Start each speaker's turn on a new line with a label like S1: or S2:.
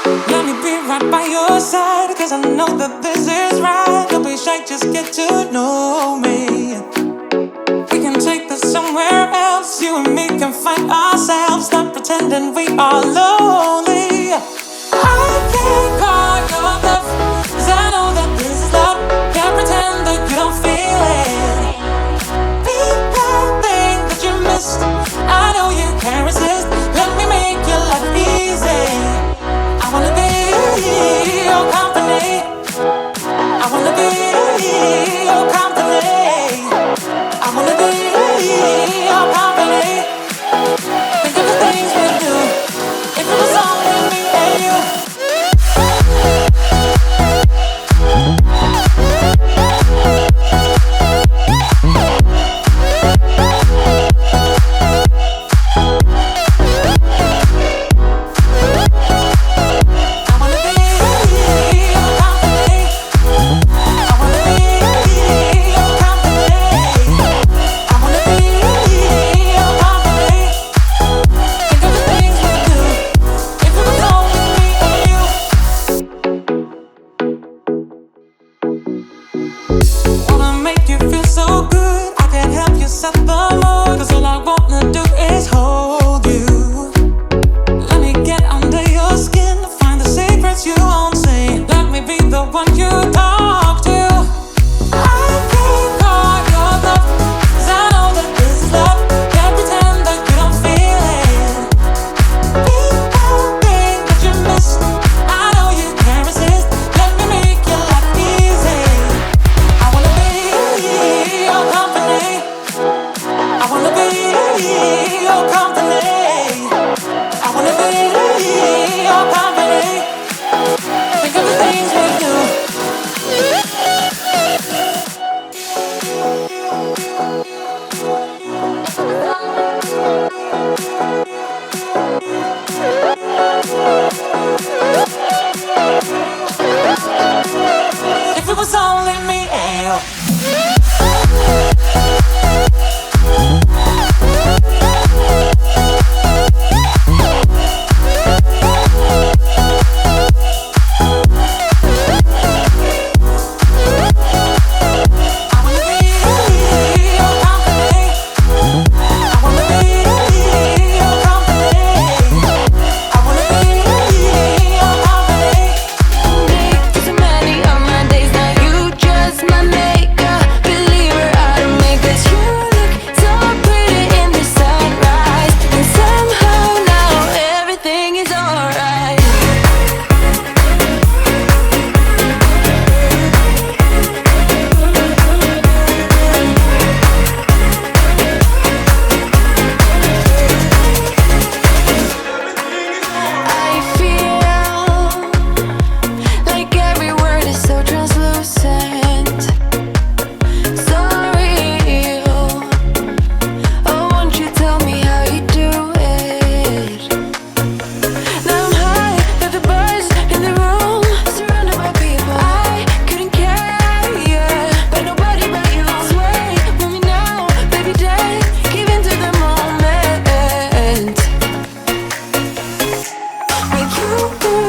S1: Let me be right by your side, cause I know that this is right. Don't be shy, just get to know me. We can take this somewhere else. You and me can find ourselves. Stop pretending we are lonely. I can't call your bluff, cause I know that this is love. Can't pretend that you don't feel it. Be that thing that you missed. I know you can't resist. Let me make your life easy. I wanna be your company. I wanna be your company. I wanna be your company. Think of the things we do. If it was only me and you. If it was only me and you. With you.